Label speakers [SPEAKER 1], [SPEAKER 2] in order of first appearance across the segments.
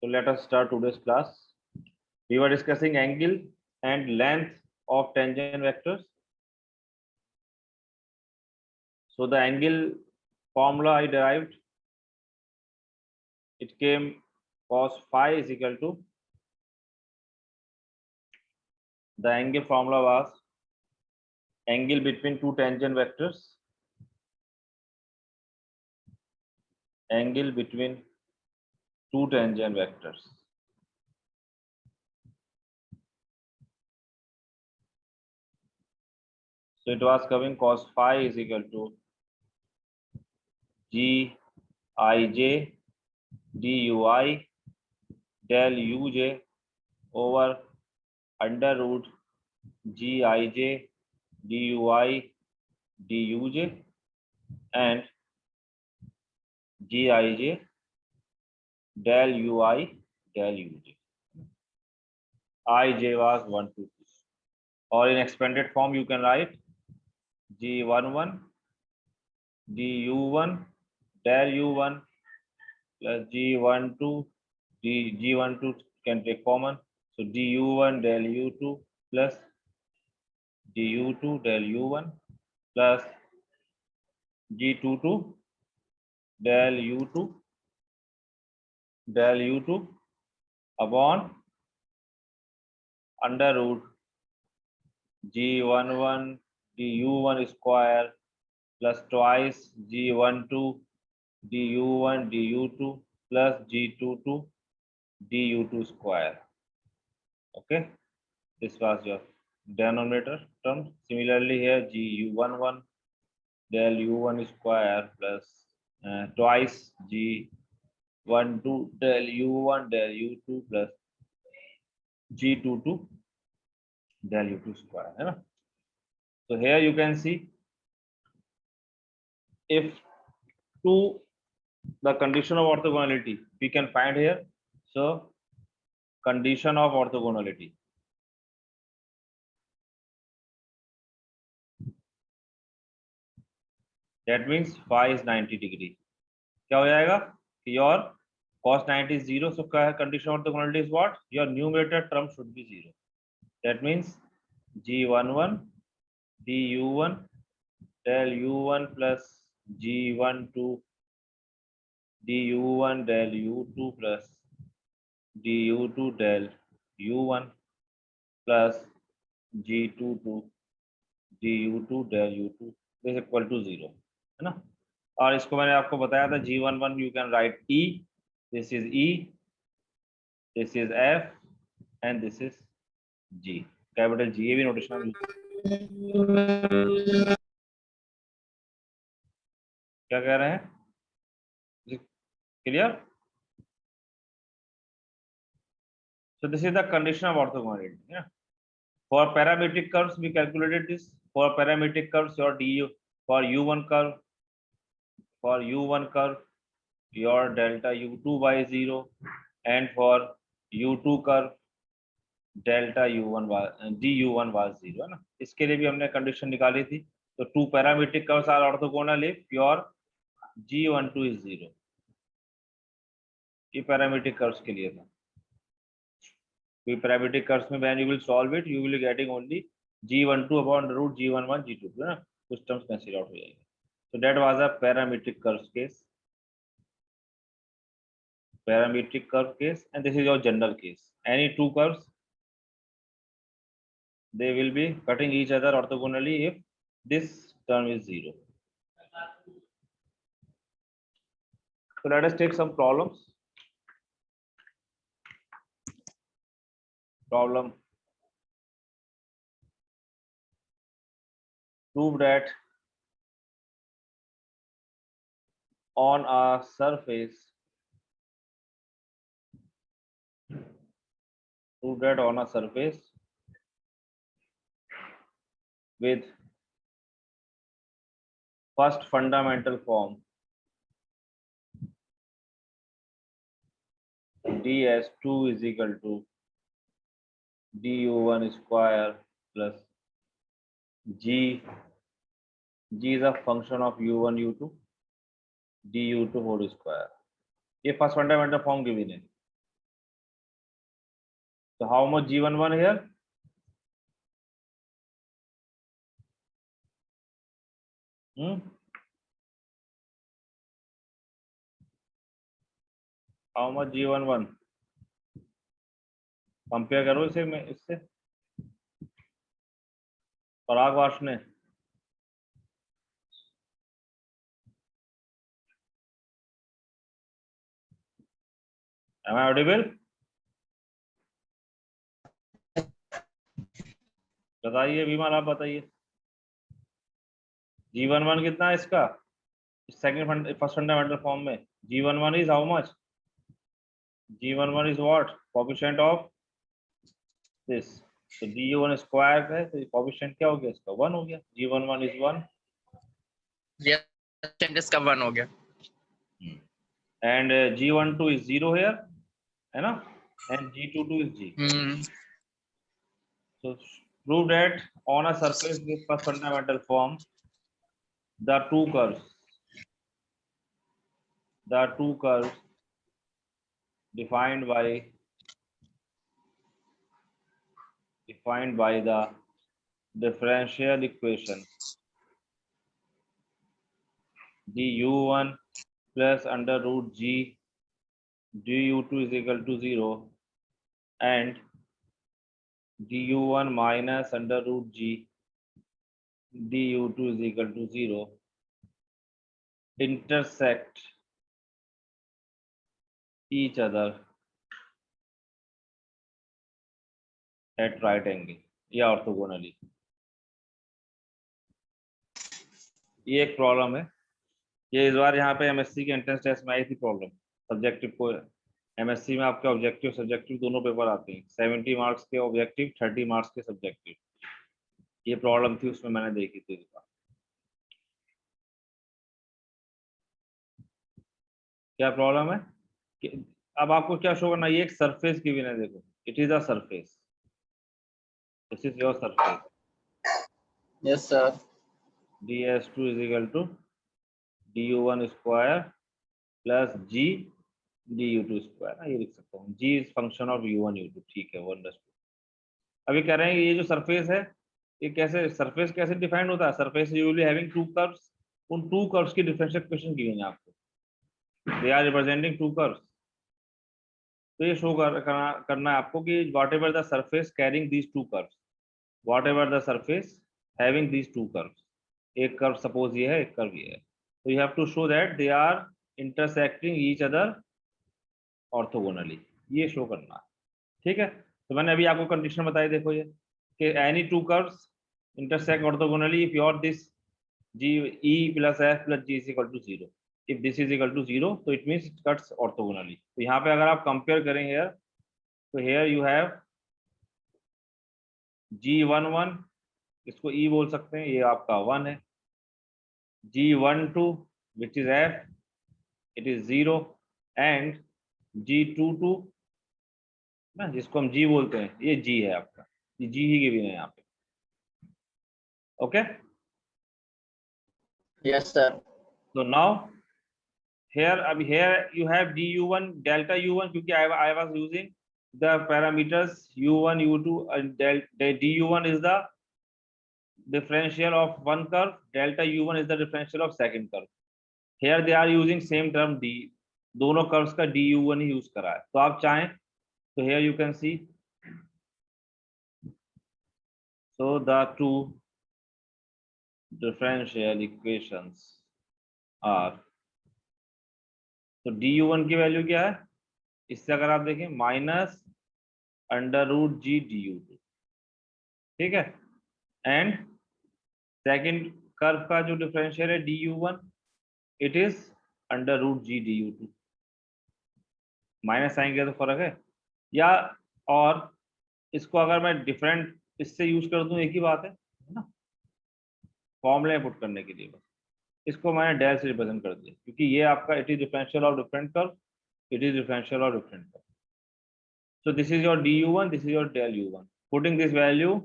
[SPEAKER 1] So let us start today's class. We were discussing angle and length of tangent vectors. So the angle formula I derived, it came cos phi is equal to, the angle formula was angle between two tangent vectors, angle between two tangent vectors. So it was coming cos phi is equal to g ij dui del uj over under root gij dui duj and gij del ui del uj. I j was 1 2 3, or in expanded form you can write g11 du1 del u1 plus g12 g12 can take common, so du1 del u2 plus du2 del u1 plus g22 del u2 upon under root g11 du1 square plus twice g12 du1 du2 plus g22 du2 square. Okay, this was your denominator term. Similarly here gu11 del u1 square plus twice g12 del u1 del u2 plus g22 del u2 square, है ना? So here you can see if to the condition of orthogonality we can find here. So condition of orthogonality, that means phi is 90 degree. क्या हो जाएगा कि your cos 90 is 0, so condition of orthogonality is what? Your numerator term should be 0. That means g11 du1 del u1 plus g12 du1 del u2 plus du2 del u1 plus g22 du2 del u2 is equal to 0, है ना? और इसको मैंने आपको बताया था g11 you can write E, this is E, this is F and this is G, capital G. ये भी नोटेशन क्या कह रहे हैं? Clear? So this is the condition of orthogonality. Yeah. For parametric curves, we calculated this. For parametric curves, your du for u1 curve, your delta u2 by 0, and for u2 curve delta u1 du1 was 0, है ना? इसके लिए भी हमने condition निकाली थी. तो two parametric curves are orthogonal if your g12 is 0. ये parametric curves के लिए था. Parametric curves में when you will solve it, you will be getting only g12 upon the root g11 g22, है ना? कुछ terms cancel out हो जाएंगे. So that was a parametric curve case. Parametric curve case, and this is your general case. Any two curves, they will be cutting each other orthogonally if this term is 0. So let us take some problems. Problem: prove that on a surface with first fundamental form ds2 is equal to du1 square plus g is a function of u1 u2 du2 whole square. ये first fundamental form given है. So how much G11 here? How much G11? Compare करो इसे में इससे पराग Varshney. Am I audible? बताइए विमल, आप बताइए. G11 कितना है इसका सेकंड फर्स्ट फंडामेंटल फॉर्म में? G11 is how much? G11 is what? Coefficient of this. तो G1 स्क्वायर है तो कोएफिशिएंट क्या हो गया इसका? 1 हो गया. G11 is 1.
[SPEAKER 2] रिएक्टेंट इसका 1 हो गया.
[SPEAKER 1] And G12 is 0 here, है ना? And G22 is G. So prove that on a surface with first fundamental form, the two curves defined by the differential equation du1 plus under root g du2 is equal to 0 and du1 minus under root g du2 is equal to 0 intersect each other at right angle या orthogonally. ये एक problem है. ये इस बार यहाँ पे MSc के entrance test में आई थी प्रॉब्लम. सब्जेक्टिव को एमएससी में आपके ऑब्जेक्टिव सब्जेक्टिव दोनों पेपर आते हैं. 70 मार्क्स के ऑब्जेक्टिव, 30 मार्क्स के सब्जेक्टिव. ये प्रॉब्लम थी उसमें मैंने देखी थी. क्या प्रॉब्लम है कि अब आपको क्या शो करना है? ये एक सरफेस गिवन है. देखो, it is a surface. This is your surface.
[SPEAKER 2] Yes sir.
[SPEAKER 1] ds2 is equal to du1 square plus g du2 square. ये लिख सकता हूँ. g is function of u1 u2. ठीक है, वो अंडरस्टूड. अभी कह रहे हैं ये जो सरफेस है, ये कैसे सरफेस कैसे डिफाइन होता है? Surface usually having two curves. उन टू कर्व्स की डिफरेंशियल इक्वेशन गिवन है आपको. They are representing two curves. तो ये शो करना है आपको कि whatever the surface carrying these two curves, whatever the surface having these two curves. एक कर्व सपोज ये है, एक कर्व ये है. तो you have to show that they are intersecting each other orthogonally. ये शो करना है. ठीक है. तो मैंने अभी आपको कंडीशन बताई. देखो ये कि any two curves intersect orthogonally if your this g e plus f plus g is equal to 0. if this is equal to 0 so it means it cuts orthogonally. तो यहाँ पे अगर आप कंपेयर करें here, तो here you have g11, इसको e बोल सकते हैं, ये आपका 1 है. g12 which is f, it is 0 and g22 ना, जिसको हम g बोलते हैं, ये g है आपका. ये g ही गिवन है यहाँ पे. Okay.
[SPEAKER 2] Yes sir.
[SPEAKER 1] So now here अब here you have du1 delta u1 क्योंकि I was using the parameters u1 u2 and du1 is the differential of one curve, delta u1 is the differential of second curve. Here they are using same term d, दोनों curves का du1 ही use करा है. तो आप चाहें तो here you can see, so the two differential equations are, तो du1 की वैल्यू क्या है? इससे अगर आप देखें minus under root G du2. ठीक है. एंड सेकंड कर्व का जो डिफरेंशियल है du1, it is under root G du2. Minus आएंगे तो फर्क है. या और इसको अगर मैं डिफरेंट इससे यूज कर दूं, एक ही बात है ना, फॉर्मूले पुट करने के लिए. बस इसको मैंने डेल से रिप्रेजेंट कर दिया क्योंकि ये आपका it is differential of different curve, it is differential of different curve. So this is your du1, this is your del u1. Putting this value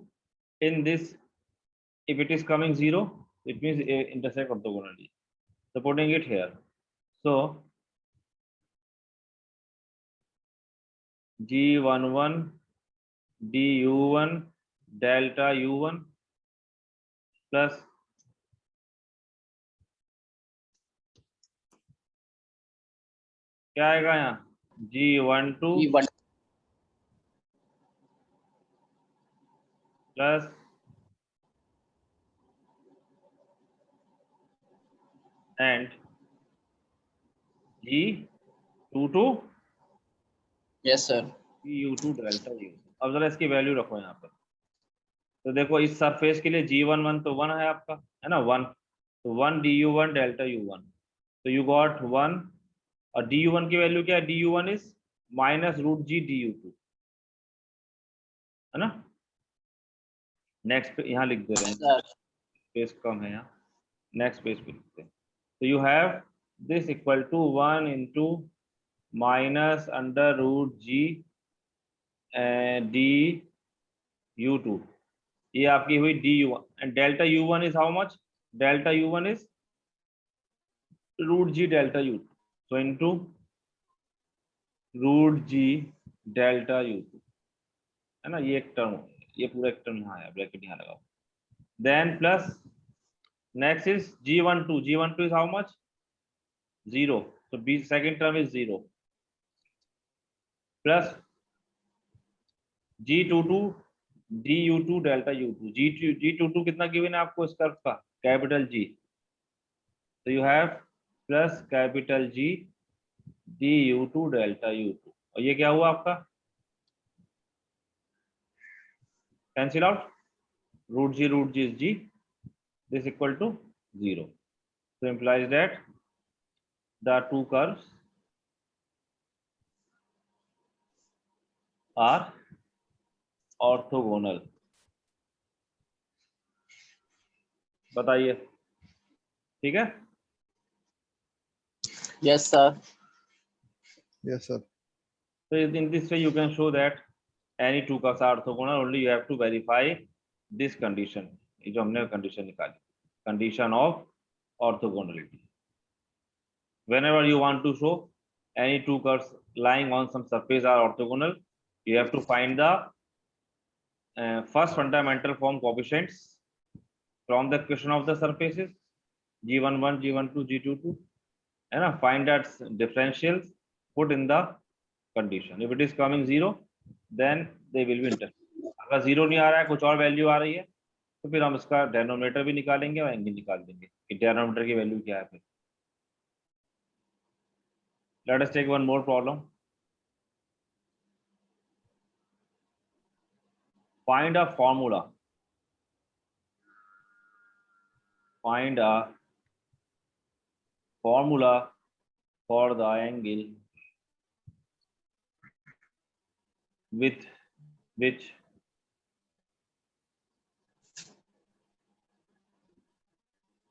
[SPEAKER 1] in this, if it is coming 0, it means intersect orthogonally. So putting it here, so g11 du1 delta u1 plus क्या आएगा यहाँ g12
[SPEAKER 2] G1
[SPEAKER 1] plus and g22
[SPEAKER 2] yes sir
[SPEAKER 1] u2 delta u। अब जरा इसकी value रखो यहाँ पर। तो देखो इस सरफेस के लिए g11 तो 1 है आपका, है ना 1, तो 1 du1 डेल्टा u1, तो यू गॉट 1, और du1 की वैल्यू क्या है, du1 is minus root G du2, है ना। नेक्स्ट पे यहाँ लिख दे रहे हैं,
[SPEAKER 2] sir
[SPEAKER 1] स्पेस कम है यहाँ, नेक्स्ट पेज पे लिखते हैं। तो you have this equal to 1 into minus under root G D u2, ये आपकी हुई du1, and delta u1 is how much, delta u1 is root G delta u2, so into root G delta u2, है ना। ये एक term, ये पूरा एक टर्म यहाँ है, ब्रैकेट यहाँ लगाओ। Then plus next is g12 is how much, 0, so b second term is 0, plus g22 du2 delta u2, g22 कितना गिवन है आपको इस कर्व का, कैपिटल G, तो you have plus capital G du2 delta u2, और ये क्या हुआ आपका, cancel out, root G is G, this equal to 0, so implies that the two curves are orthogonal। बताइए, ठीक है।
[SPEAKER 2] yes sir
[SPEAKER 3] Yes, sir.
[SPEAKER 1] So in this way you can show that any two curves are orthogonal, only you have to verify this condition, ये जो हमने condition निकाली, condition of orthogonality। Whenever you want to show any two curves lying on some surface are orthogonal, you have to find the first fundamental form coefficients from the equation of the surfaces g11 g12 g22, है ना, find that differentials, put in the condition, if it is coming 0 then they will be intersection, अगर 0 नहीं आ रहा है, कुछ और value आ रही है, तो फिर हम इसका डेनोमिनेटर भी निकालेंगे और एंगल निकाल देंगे कि डेनोमिनेटर की वैल्यू क्या है। फिर let us take one more problem, find a formula, find a formula for the angle with which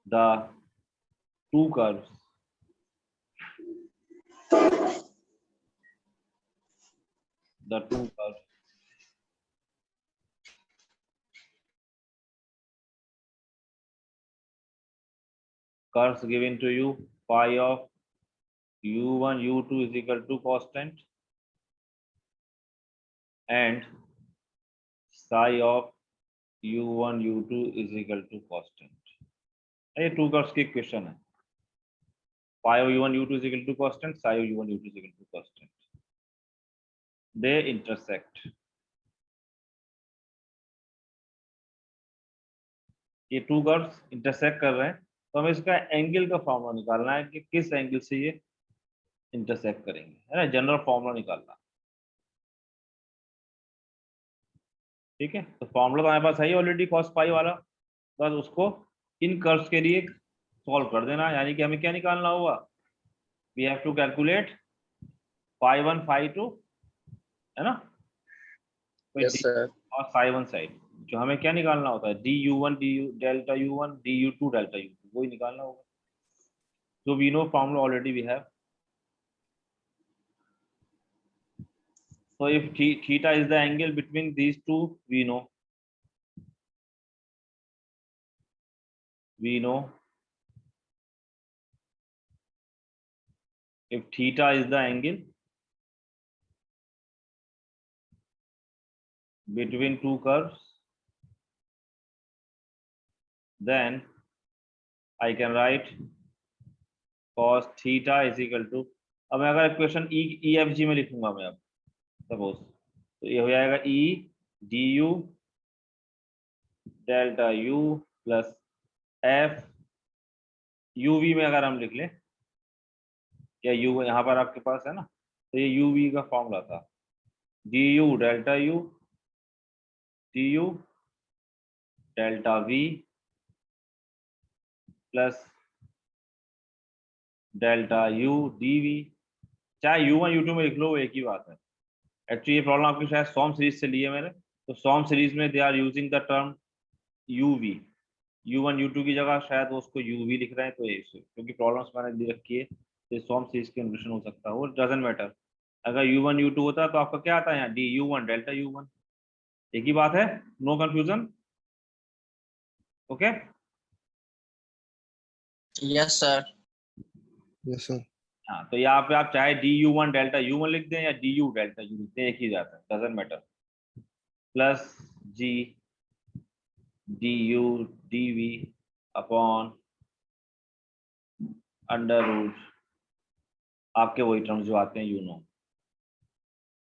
[SPEAKER 1] the two curves curves given to you, phi of u1 u2 is equal to constant and psi of u1 u2 is equal to constant, ये to curves की equation है, phi of u1 u2 is equal to constant, psi of u1 u2 is equal to constant, they intersect, ये to curves intersect कर रहे हैं, तो हमें इसका एंगल का फॉर्मूला निकालना है कि किस एंगल से ये इंटरसेक्ट करेंगे, है ना, जनरल फॉर्मूला निकालना, ठीक है। तो फॉर्मूला तो हमारे पास है ही ऑलरेडी cos पाई वाला, बस उसको इन कर्व्स के लिए सॉल्व कर देना, यानी कि हमें क्या निकालना होगा, we have to calculate phi 1 phi 2, है ना,
[SPEAKER 2] yes sir
[SPEAKER 1] और psi 1 साइड, जो हमें क्या निकालना होता है du1 du delta u1 du2 delta u2, वही निकालना होगा। So we know formula already we have. So if theta is the angle between these two, we know if theta is the angle between two curves, then I can write cos theta is equal to, अब मैं अगर equation E F जी में लिखूंगा मैं अब suppose, तो ये हो जाएगा E D U delta U plus F U V में अगर हम लिख लें, या यू यहाँ पर आपके पास है ना, तो ये यू वी का फॉर्मूला था, D U delta U D U delta V plus delta U D V, चाहे U1 U2 में लिख लो वो एक ही बात है। एक्चुअली ये प्रॉब्लम आपकी शायद सॉम सीरीज से ली है मैंने, तो सॉम सीरीज में they are using the term UV, U1 U2 की जगह शायद वो उसको UV लिख रहे हैं, तो ये क्योंकि प्रॉब्लम्स मैंने दी रखी है तो सॉम सीरीज के इंक्लूशन हो सकता है, वो डजंट मैटर। अगर U1 U2 होता तो आपका क्या आता है यहाँ डी U1 डेल्टा U1, एक ही बात है, no confusion, okay.
[SPEAKER 2] Yes, sir.
[SPEAKER 3] Yes, sir.
[SPEAKER 1] हाँ, तो यहाँ पे आप चाहे डी U1 डेल्टा U1 लिख दें या डी यू डेल्टा यू लिख दें, एक ही जाता है, doesn't matter, plus G D U D V upon under root आपके वही टर्म्स जो आते हैं यू नो,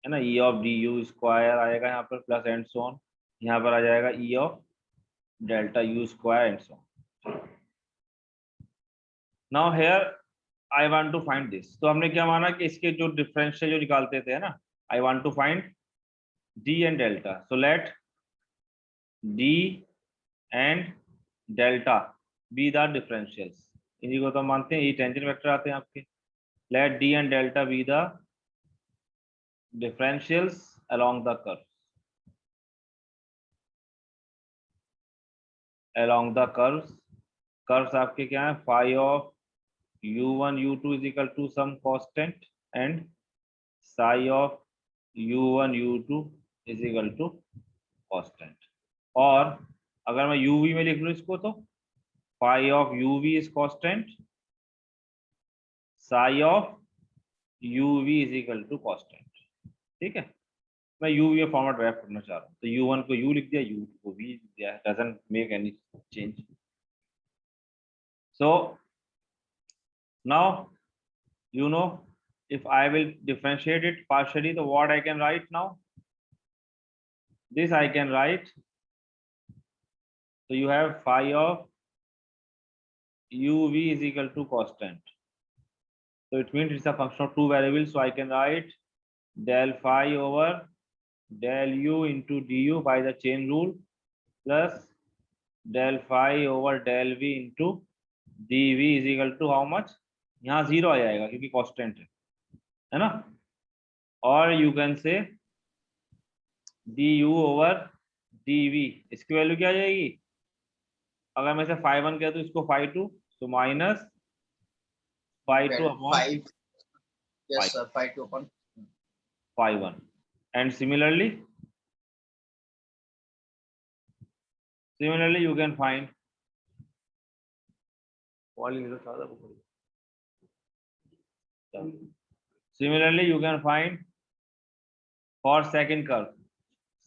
[SPEAKER 1] है ना, ई ऑफ डी यू स्क्वायर आएगा यहाँ पर प्लस एंड सो ऑन, यहाँ पर आ जाएगा E of delta U square and so on. Now here I want to find this, तो हमने क्या माना कि इसके जो डिफरेंशियल जो निकालते थे ना, I want to find D and delta, so let D and delta be the differentials, इन्हीं को तो मानते हैं, ये टेंजेंट वेक्टर आते हैं आपके, let d and delta be the differentials along the curve, along the curves, curves आपके क्या है, phi of u1 u2 is equal to some constant and psi of u1 u2 is equal to constant, और अगर मैं uv में लिख लूं इसको तो phi of uv is constant, psi of uv is equal to constant, ठीक है। मैं u ये फॉर्मेट ड्राइव करना चाह रहा हूँ, तो u1 को u लिख दिया, u2 को v लिख दिया, doesn't make any change. So now you know if I will differentiate it partially, so what I can write now, this I can write, so you have phi of uv is equal to constant, so it means it's a function of two variables, so I can write del phi over del u into du by the chain rule plus del phi over del v into dv is equal to how much, यहाँ zero आ जाएगा क्योंकि constant है ना, और you can से du over dv, इसकी value क्या आ जाएगी, अगर मैं इसे phi1 कहता हूँ इसको phi2, तो minus phi2 upon
[SPEAKER 2] Five. Yes, sir. 5 upon.
[SPEAKER 1] phi1, and similarly you can find similarly you can find for second curve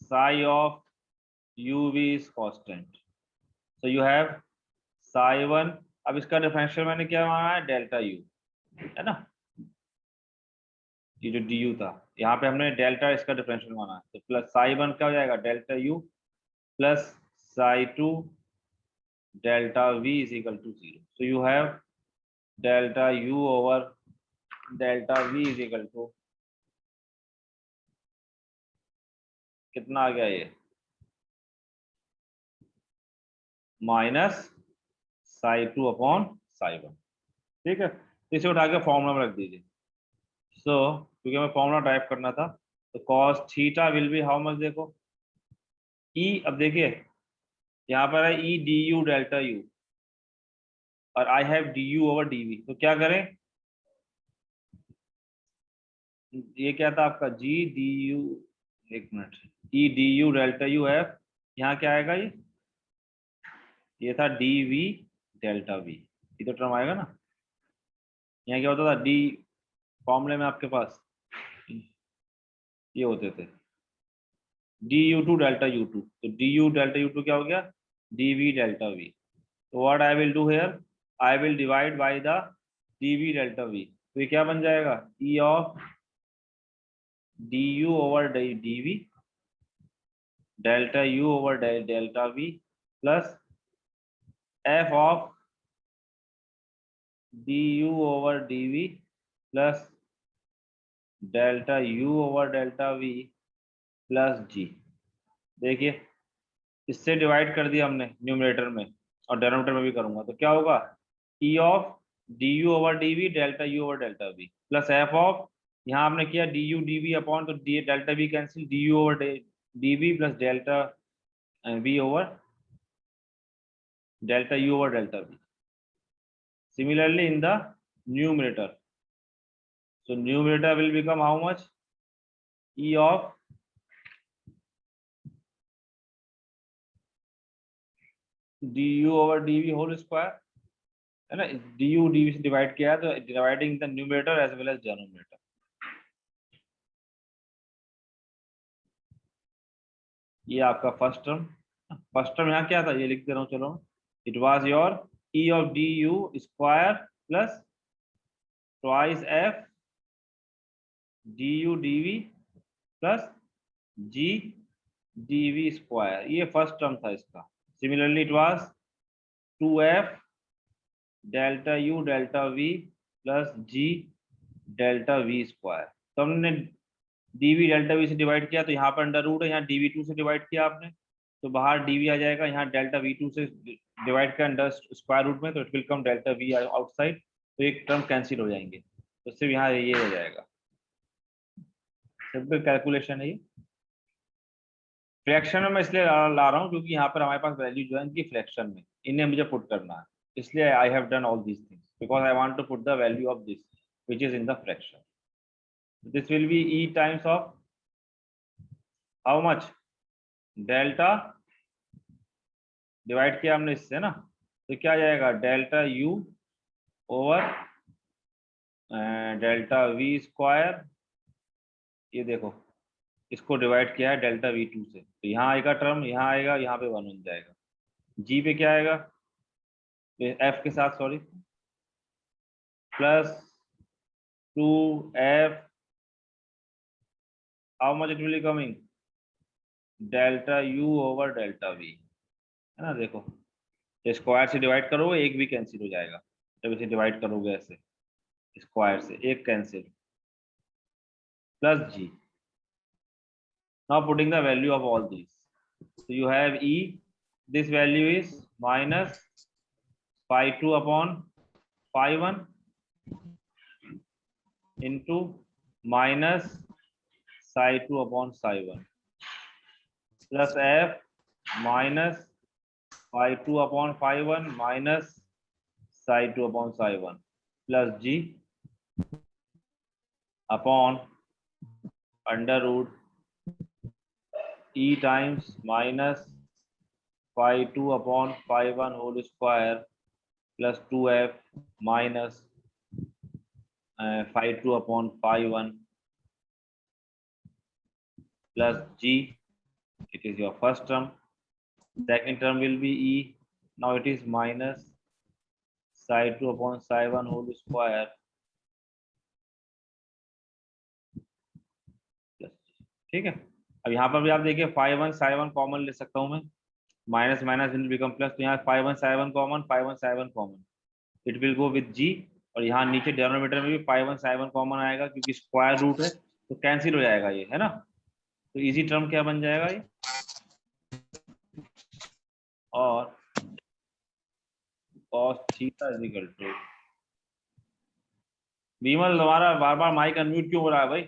[SPEAKER 1] psi of uv is constant, so you have psi1, अब इसका differential मैंने क्या माना है, delta U, है ना, ये जो du था यहाँ पे हमने डेल्टा इसका डिफरेंशियल माना है, तो प्लस psi1 क्या हो जाएगा, delta u plus psi2 delta v is equal to 0, so you have delta u over delta v is equal to कितना आ गया, ये माइनस psi2 अपॉन psi1, ठीक है। तो इसे उठा के फॉर्मूला में रख दीजिए, सो क्योंकि हमें फॉर्मूला ड्राइव करना था, तो cos theta will be how much, देखो e, अब देखिए यहाँ पर है e du डेल्टा u और I have du over dv, तो क्या करें, ये क्या था आपका g du, एक minute, e du delta u है, यहाँ क्या आएगा, ये था dv डेल्टा v, ये तो टर्म आएगा ना, यहाँ क्या होता था d फॉर्मूले में आपके पास ये होते थे du2 डेल्टा u2, तो du डेल्टा u2 क्या हो गया, dv डेल्टा v. तो what I will do here, I will divide by the dv delta v. तो ये क्या बन जाएगा, e of du over dv delta u over delta v plus f of du over dv plus delta u over delta v plus g. देखिए इससे divide कर दिया हमने न्यूमरेटर में और डिनोमिनेटर में भी करूंगा, तो क्या होगा, e of du over dv delta u over delta v plus f of, यहाँ आपने किया du dv अपॉन, तो delta v cancel, du over dv plus delta v over delta u over delta v. Similarly in the numerator, so numerator will become how much, e of du over dv whole square है ना, du dv से divide किया है तो dividing the numerator as well as denominator. ये आपका first term यहाँ क्या था, ये लिख दे रहा हूँ, चलो, it was your e of du square plus twice f du dv plus g dv square, ये फर्स्ट टर्म था इसका. Similarly it was 2f delta u delta v plus g delta v square. तो हमने dv delta v से divide किया, तो यहाँ पर अंडर रूट है, यहाँ dv2 से डिवाइड किया आपने, तो बाहर dv आ जाएगा, यहाँ डेल्टा v2 से डिवाइड किया अंडर स्क्वायर रूट में, तो it will come delta v outside, तो एक टर्म कैंसिल हो जाएंगे, तो सिर्फ यहाँ ये हो जाएगा. सिंपल कैलकुलेशन है ये. फ्रैक्शन में मैं इसलिए ला रहा हूँ क्योंकि यहाँ पर हमारे पास वैल्यू जो है इनकी फ्रैक्शन में, इन्हें मुझे पुट करना है, इसलिए I have done all these things because I want to put the value of this which is in the fraction. This will be e times of how much, delta, divide किया हमने इससे ना, तो क्या आ जाएगा, delta u over delta v square. ये देखो इसको डिवाइड किया है डेल्टा v2 से, तो यहाँ आएगा टर्म, यहाँ आएगा, यहाँ पे 1 बन जाएगा. g पे क्या आएगा, f के साथ sorry, plus 2f, how much it will be coming, delta u over delta v, है ना. देखो स्क्वायर से डिवाइड करोगे एक भी कैंसिल हो जाएगा, जब इसे डिवाइड करोगे ऐसे स्क्वायर से एक cancel, plus g. Now putting the value of all these, so you have e, this value is minus phi 2 upon phi 1 into minus psi 2 upon psi 1 plus f minus phi 2 upon phi 1 minus psi 2 upon psi 1 plus g upon under root e times minus phi 2 upon phi 1 whole square plus 2f minus phi 2 upon phi 1 plus g. It is your first term. Second term will be e. Now it is minus psi 2 upon psi 1 whole square plus. ठीक है. अब यहाँ पर भी आप देखिए phi 1 psi 1 common ले सकता हूँ मैं, minus minus will become plus, तो यहाँ phi 1 psi 1 common, phi 1 psi 1 common, it will go with g. और यहाँ नीचे डिनोमिनेटर में भी phi 1 psi 1 कॉमन आएगा क्योंकि स्क्वायर रूट है, तो कैंसिल हो जाएगा ये, है ना. तो इजी टर्म क्या बन जाएगा ये, और cos theta is equal to, Vimal तुम्हारा बार बार माइक अनम्यूट क्यों हो रहा है भाई.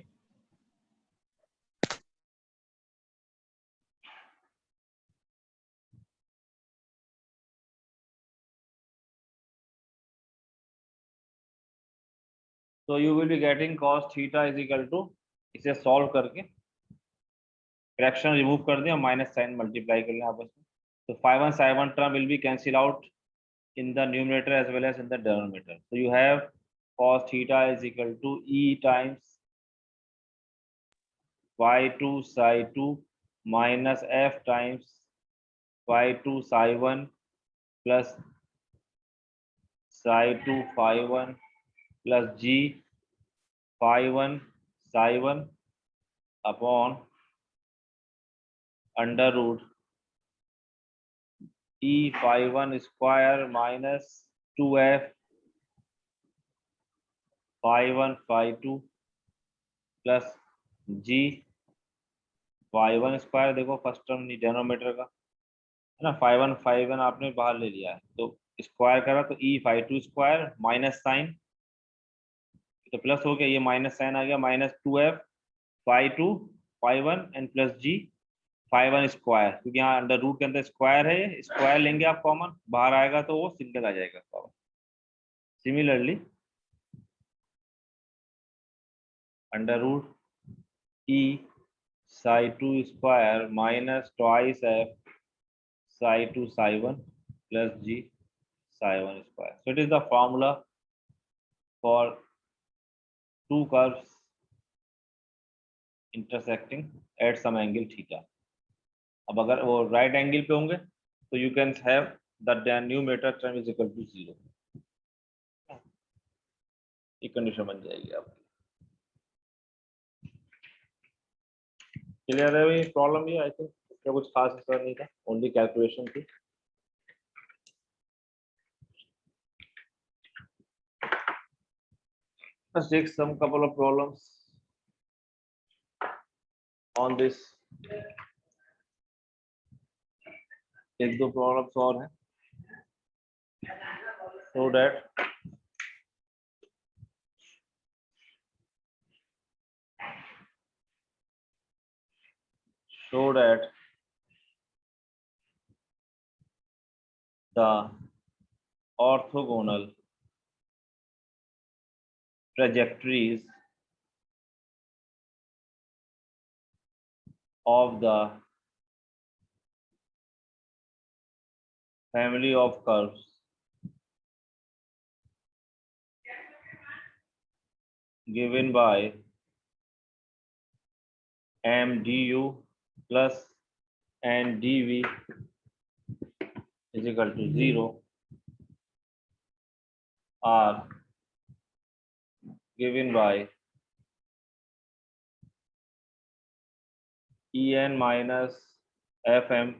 [SPEAKER 1] तो you will be getting cos theta is equal to, इसे सॉल्व करके फ्रैक्शन रिमूव कर दें और माइनस साइन मल्टीप्लाई कर लें आपस में, तो phi 1 psi 1 term will be cancel out in the numerator as well as in the denominator. So you have cos theta is equal to e times phi 2 psi 2 minus f times phi 2 psi 1 plus psi 2 phi 1 plus g phi 1 psi 1 upon under root e phi 1 square minus 2f phi 1 phi 2 plus g phi 1 square, देखो first term denominator का है ना, phi 1 आपने बाहर ले लिया है तो स्क्वायर करा तो e phi 2 square minus sign तो प्लस हो गया, ये माइनस साइन आ गया, minus 2f phi 2 phi 1 and plus g phi 1 square, क्योंकि यहाँ अंडर रूट के अंदर स्क्वायर है, स्क्वायर लेंगे आप कॉमन, बाहर आएगा तो वो सिंगल आ जाएगा power. Similarly under root e psi 2 square minus twice f psi 2 psi 1 plus g psi 1 square. So it is the formula for two curves intersecting at some angle theta. अब अगर वो right angle पे होंगे तो you can have the numerator term is equal to 0, ये condition बन जाएगी आपकी। क्लियर है भाई प्रॉब्लम ये? आई थिंक क्या कुछ खास असर नहीं था, ओनली कैलकुलेशन थी। Let's take some couple of problems on this. एक दो प्रॉब्लम्स और हैं so that the orthogonal trajectories of the family of curves given by m du plus n dv is equal to 0 are given by en minus fm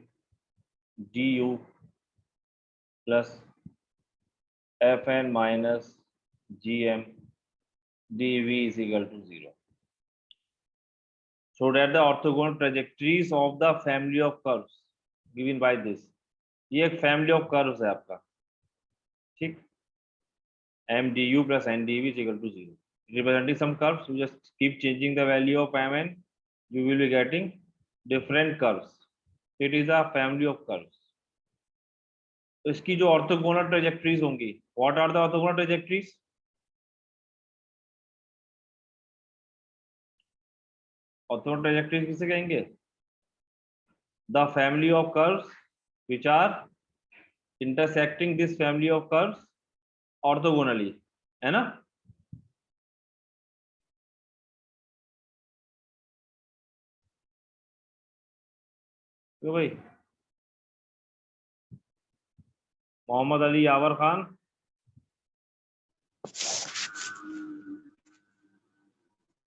[SPEAKER 1] du plus fn minus gm dv is equal to 0. So that the orthogonal trajectories of the family of curves given by this, ये एक family of curves है आपका, ठीक, m du plus n dv is equal to 0. Representing some curves, you just keep changing the value of m n, you will be getting different curves. It is a family of curves. तो इसकी जो orthogonal trajectories होंगी, what are the orthogonal trajectories? Orthogonal trajectories किसे कहेंगे? The family of curves which are intersecting this family of curves orthogonally, है ना? क्यों भाई? मोहम्मद अली यावर खान,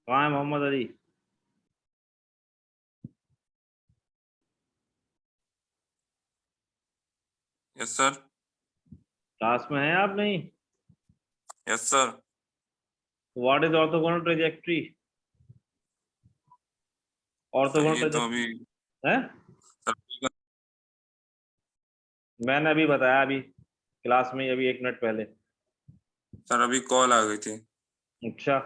[SPEAKER 1] कहाँ है Mohammad Ali?
[SPEAKER 4] Yes sir.
[SPEAKER 1] Class में है आप? नहीं?
[SPEAKER 4] Yes sir.
[SPEAKER 1] What is orthogonal trajectory? Orthogonal
[SPEAKER 4] तो अभी
[SPEAKER 1] है, मैंने अभी बताया, अभी क्लास में अभी 1 मिनट पहले।
[SPEAKER 4] सर अभी कॉल आ गई थी।
[SPEAKER 1] अच्छा,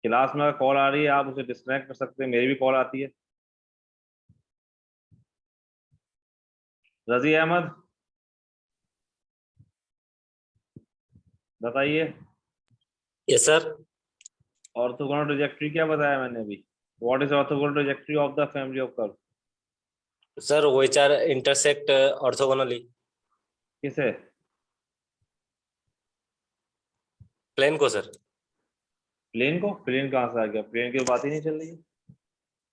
[SPEAKER 1] क्लास में अगर कॉल आ रही है आप उसे डिस्कनेक्ट कर सकते हैं, मेरी भी कॉल आती है। रजी अहमद बताइए।
[SPEAKER 5] Yes sir.
[SPEAKER 1] ऑर्थोगोनल ट्रैजेक्टरी क्या बताया मैंने अभी? What is orthogonal trajectory of the family of curve?
[SPEAKER 5] Sir which are intersect orthogonally.
[SPEAKER 1] किसे?
[SPEAKER 5] प्लेन को सर।
[SPEAKER 1] प्लेन कहाँ से आ गया? प्लेन की बात ही नहीं चल रही है।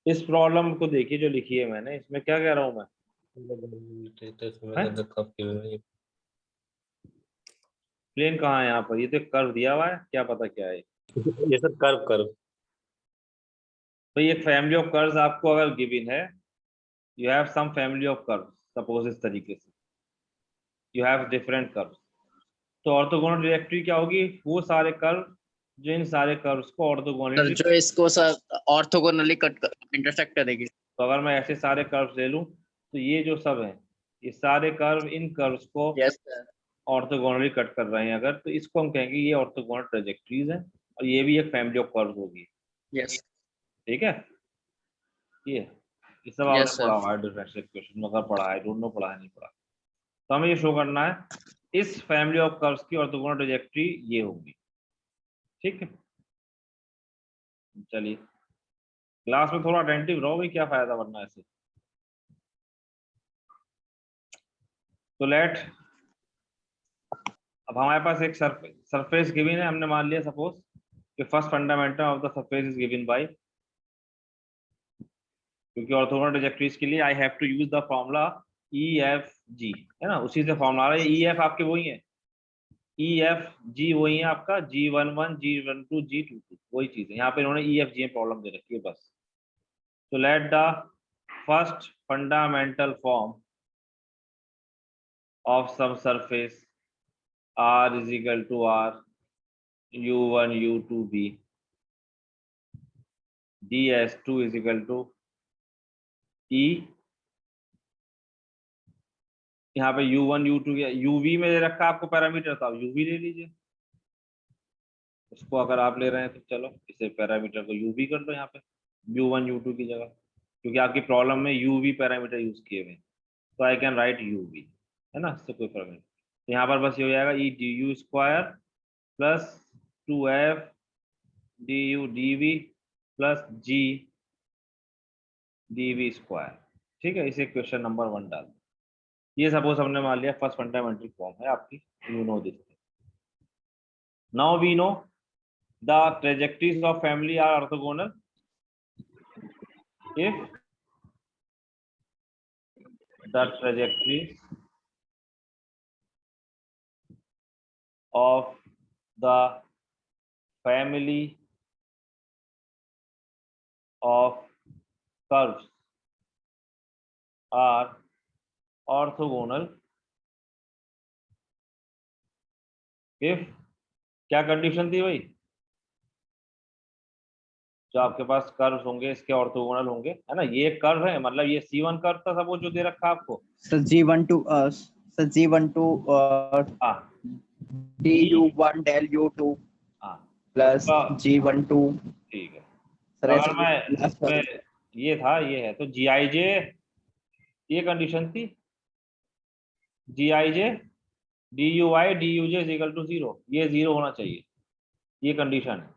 [SPEAKER 1] इस प्रॉब्लम को देखिए जो लिखी है मैंने, इसमें क्या कह रहा हूँ मैं? प्लेन कहाँ है यहाँ पर? ये तो कर्व दिया हुआ है, क्या पता क्या है
[SPEAKER 5] ये सर कर्व कर्व।
[SPEAKER 1] भाई। एक फैमिली ऑफ कर्व्स आपको अगर गिवन है, you have some family of curves, suppose इस तरीके से यू हैव डिफरेंट कर्व्स, तो ऑर्थोगोनल डायरेक्टरी क्या होगी? वो सारे कर्व जो इन सारे कर्व्स को
[SPEAKER 2] सर
[SPEAKER 1] ऑर्थोगोनली,
[SPEAKER 2] जो इसको सर ऑर्थोगोनली कट इंटरसेक्ट करेगी।
[SPEAKER 1] तो अगर मैं ऐसे सारे कर्व्स ले लूं तो ये जो सब हैं, ये सारे कर्व इन कर्व्स को
[SPEAKER 2] यस सर।
[SPEAKER 1] ऑर्थोगोनली कट कर रहे हैं अगर, तो इसको हम कहेंगे ये ऑर्थोगोनल ट्रेजेक्टरीज हैं, और ये भी एक फैमिली ऑफ कर्व्स होगी।
[SPEAKER 2] यस
[SPEAKER 1] ठीक है, ये सब आपने
[SPEAKER 2] यस
[SPEAKER 1] पढ़ा
[SPEAKER 2] सर।
[SPEAKER 1] हुआ है डिफरेंशियल इक्वेशन में, अगर पढ़ा है, डोंट नो पढ़ा है नहीं पढ़ा, तो हमें ये शो करना है इस फैमिली ऑफ कर्व्स की ऑर्थोगोनल ट्रेजेक्टरी ये होगी। ठीक है, चलिए क्लास में थोड़ा अटेंटिव रहो भाई, क्या फायदा वरना ऐसे। तो लेट, अब हमारे पास एक सरफेस गिवन है, हमने मान लिया सपोज कि first fundamental of the surface is given by, क्योंकि ऑर्थोगोनल ट्रेजेक्टरीज के लिए I have to use the formula E F G, है ना, उसी से फॉर्मूला आ रहा है। ई एफ आपके वही है, ई एफ जी वही है आपका, G11 G12 G22 वही चीज है। यहाँ पे इन्होंने ई एफ जी में प्रॉब्लम दे रखी है बस। तो let the first fundamental form of some surface R is equal to R U1 U2 B DS2 is equal to E, यहाँ पे U1 U2 UV में दे रखा आपको पैरामीटर, था UV ले लीजिए उसको, अगर आप ले रहे हैं तो चलो इसे पैरामीटर को UV कर दो यहाँ पे U1 U2 की जगह, क्योंकि आपकी प्रॉब्लम में UV पैरामीटर यूज किए हुए, तो आई कैन राइट UV, है ना, इससे कोई फर्क नहीं। तो यहाँ पर बस ये हो जाएगा E du square plus 2F du dv plus G dv square. ठीक है, इसे क्वेश्चन नंबर 1 डाल, ये सपोज हमने मान लिया फर्स्ट फंडामेंटल फॉर्म है आपकी, you know this. Now we know the trajectories of family are orthogonal if the trajectories of the family of curves are orthogonal if, क्या कंडीशन थी भाई? जो आपके पास कर्व्स होंगे इसके ऑर्थोगोनल होंगे, है ना, ये कर्व है, मतलब ये C1 कर्व था सपोज जो दे रखा आपको
[SPEAKER 2] सर G12
[SPEAKER 1] हाँ
[SPEAKER 2] DU1 del U2
[SPEAKER 1] हाँ
[SPEAKER 2] प्लस G12।
[SPEAKER 1] ठीक है,
[SPEAKER 2] सर
[SPEAKER 1] तो
[SPEAKER 2] ऐसे
[SPEAKER 1] अगर मैं इसमें ये था, ये है, तो Gij ये कंडीशन थी, Gij DUI DUJ is equal to 0, ये 0 होना चाहिए, ये कंडीशन है।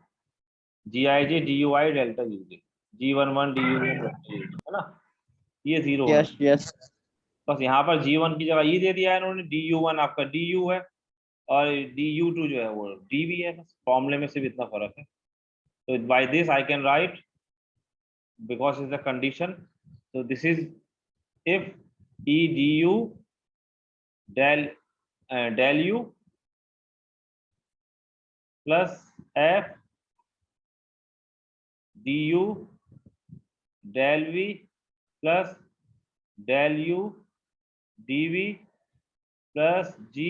[SPEAKER 1] Gij DUI delta UJ G11 DU1 delta UJ, है ना, ये 0 होना चाहिए।
[SPEAKER 2] यस
[SPEAKER 1] बस यहाँ पर G1 की जगह ये दे दिया है इन्होंने, DU1 आपका DU है और DU2 जो है वो DV है, बस फॉर्मूले में सिर्फ इतना फर्क है। तो by this I can write, because is the condition, so this is if E du del u plus F du del v plus del u dv plus G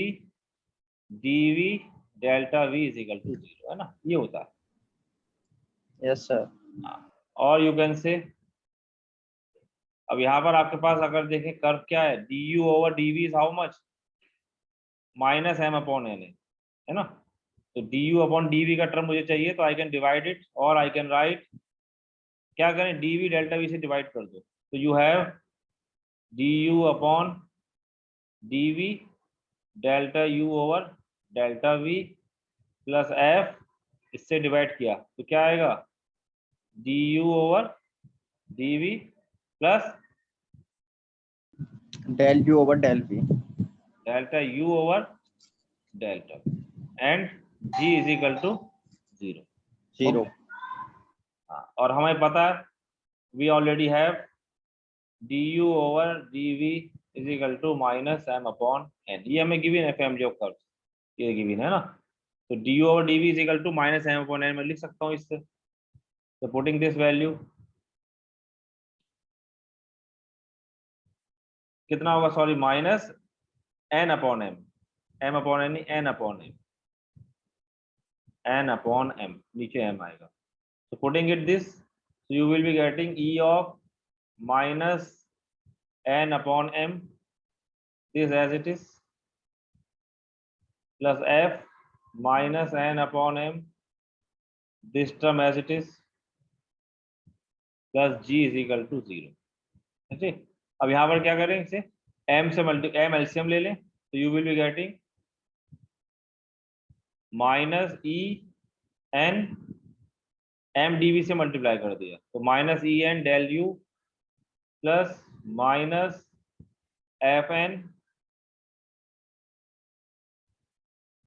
[SPEAKER 1] dv delta v is equal to 0, है ना, ये होता है।
[SPEAKER 2] Yes sir.
[SPEAKER 1] और you can say, अब यहाँ पर आपके पास अगर देखें कर्व क्या है, du over dv is how much, minus m upon n है ना, तो du अपॉन dv का टर्म मुझे चाहिए, तो आई कैन डिवाइड इट, और आई कैन राइट, क्या करें, dv डेल्टा v से डिवाइड कर दो, तो you have du upon dv delta u over delta v plus f, इससे डिवाइड किया तो क्या आएगा, du over dv plus
[SPEAKER 2] del U over del V।
[SPEAKER 1] Delta u over delta and g is equal to 0।
[SPEAKER 2] 0.
[SPEAKER 1] हाँ, और हमें पता है we already have du over dv is equal to minus m upon n. ये हमें given है family of curves, ये given है ना। तो du over dv is equal to minus m upon n मैं लिख सकता हूँ इससे। तो पुटिंग दिस वैल्यू कितना होगा, sorry minus n upon m, m upon n नहीं n upon m, n upon m, नीचे m आएगा। So putting it this, so you will be getting e of minus n upon m, this as it is, plus f minus n upon m, this term as it is, plus g is equal to 0। ठीक है, अब यहाँ पर क्या करें, इसे m से m LCM ले लें, तो you will be getting minus e n m dv से मल्टीप्लाई कर दिया, तो minus e n del u plus minus F N